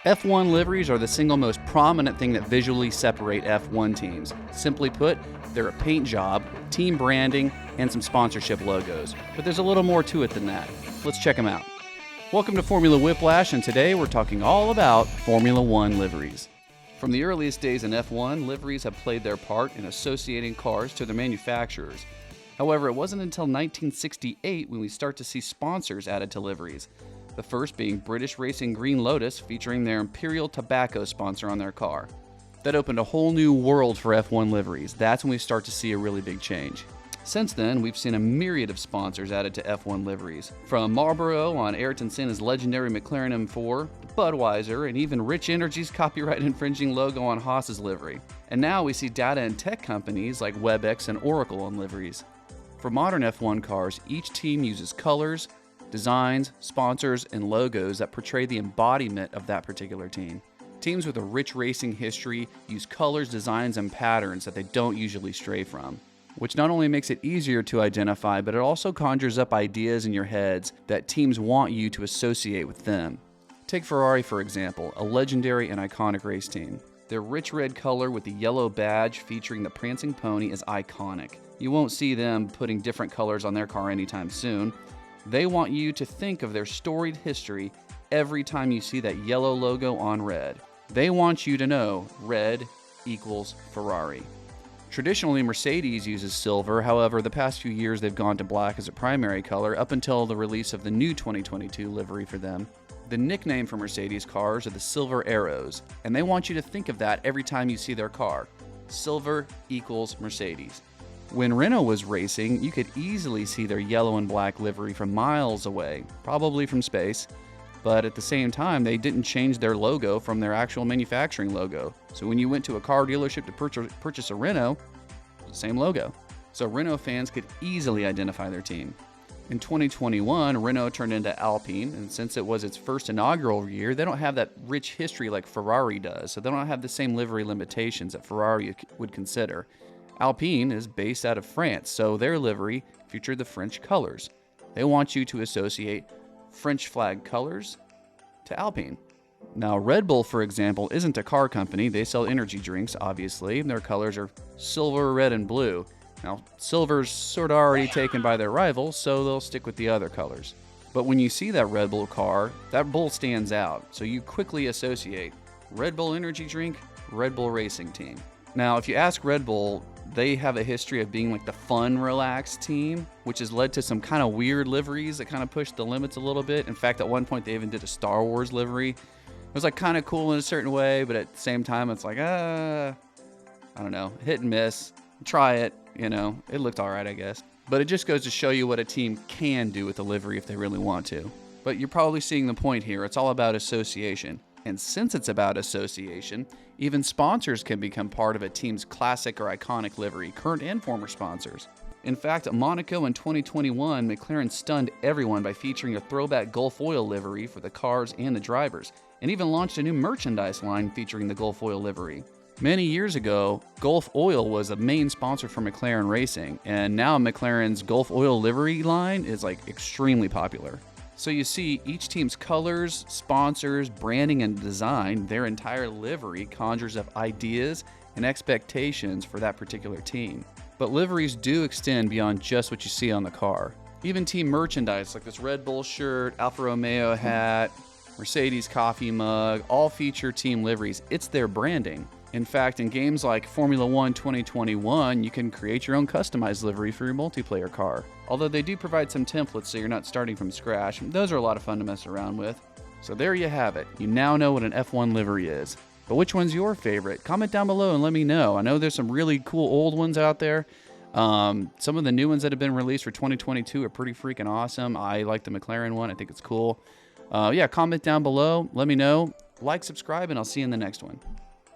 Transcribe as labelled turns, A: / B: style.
A: F1 liveries are the single most prominent thing that visually separate F1 teams. Simply put, they're a paint job, team branding, and some sponsorship logos. But there's a little more to it than that. Let's check them out. Welcome to Formula Whiplash, and today we're talking all about Formula One liveries. From the earliest days in F1, liveries have played their part in associating cars to their manufacturers. However, it wasn't until 1968 when we start to see sponsors added to liveries. The first being British Racing Green Lotus, featuring their Imperial Tobacco sponsor on their car. That opened a whole new world for F1 liveries. That's when we start to see a really big change. Since then, we've seen a myriad of sponsors added to F1 liveries. From Marlboro on Ayrton Senna's legendary McLaren M4, Budweiser, and even Rich Energy's copyright infringing logo on Haas's livery. And now we see data and tech companies like WebEx and Oracle on liveries. For modern F1 cars, each team uses colors, designs, sponsors, and logos that portray the embodiment of that particular team. Teams with a rich racing history use colors, designs, and patterns that they don't usually stray from, which not only makes it easier to identify, but it also conjures up ideas in your heads that teams want you to associate with them. Take Ferrari, for example, a legendary and iconic race team. Their rich red color with the yellow badge featuring the prancing pony is iconic. You won't see them putting different colors on their car anytime soon. They want you to think of their storied history every time you see that yellow logo on red. They want you to know red equals Ferrari. Traditionally, Mercedes uses silver. However, the past few years they've gone to black as a primary color up until the release of the new 2022 livery for them. The nickname for Mercedes cars are the Silver Arrows, and they want you to think of that every time you see their car. Silver equals Mercedes. When Renault was racing, you could easily see their yellow and black livery from miles away, probably from space, but at the same time, they didn't change their logo from their actual manufacturing logo. So when you went to a car dealership to purchase a Renault, same logo. So Renault fans could easily identify their team. In 2021, Renault turned into Alpine, and since it was its first inaugural year, they don't have that rich history like Ferrari does, so they don't have the same livery limitations that Ferrari would consider. Alpine is based out of France, so their livery featured the French colors. They want you to associate French flag colors to Alpine. Now, Red Bull, for example, isn't a car company. They sell energy drinks, obviously, and their colors are silver, red, and blue. Now, silver's sort of already taken by their rivals, so they'll stick with the other colors. But when you see that Red Bull car, that bull stands out, so you quickly associate Red Bull energy drink, Red Bull racing team. Now, if you ask Red Bull, they have a history of being like the fun, relaxed team, which has led to some kind of weird liveries that kind of pushed the limits a little bit. In fact, at one point, they even did a Star Wars livery. It was like kind of cool in a certain way, but at the same time, it's like, I don't know, hit and miss. Try it, it looked all right, I guess. But it just goes to show you what a team can do with a livery if they really want to. But you're probably seeing the point here. It's all about association. And since it's about association, even sponsors can become part of a team's classic or iconic livery, current and former sponsors. In fact, at Monaco in 2021, McLaren stunned everyone by featuring a throwback Gulf Oil livery for the cars and the drivers, and even launched a new merchandise line featuring the Gulf Oil livery. Many years ago, Gulf Oil was a main sponsor for McLaren Racing, and now McLaren's Gulf Oil livery line is extremely popular. So you see, each team's colors, sponsors, branding, and design, their entire livery conjures up ideas and expectations for that particular team. But liveries do extend beyond just what you see on the car. Even team merchandise like this Red Bull shirt, Alfa Romeo hat, Mercedes coffee mug, all feature team liveries. It's their branding. In fact, in games like Formula One 2021, you can create your own customized livery for your multiplayer car. Although they do provide some templates so you're not starting from scratch. Those are a lot of fun to mess around with. So there you have it. You now know what an F1 livery is. But which one's your favorite? Comment down below and let me know. I know there's some really cool old ones out there. Some of the new ones that have been released for 2022 are pretty freaking awesome. I like the McLaren one. I think it's cool. Comment down below. Let me know. Like, subscribe, and I'll see you in the next one.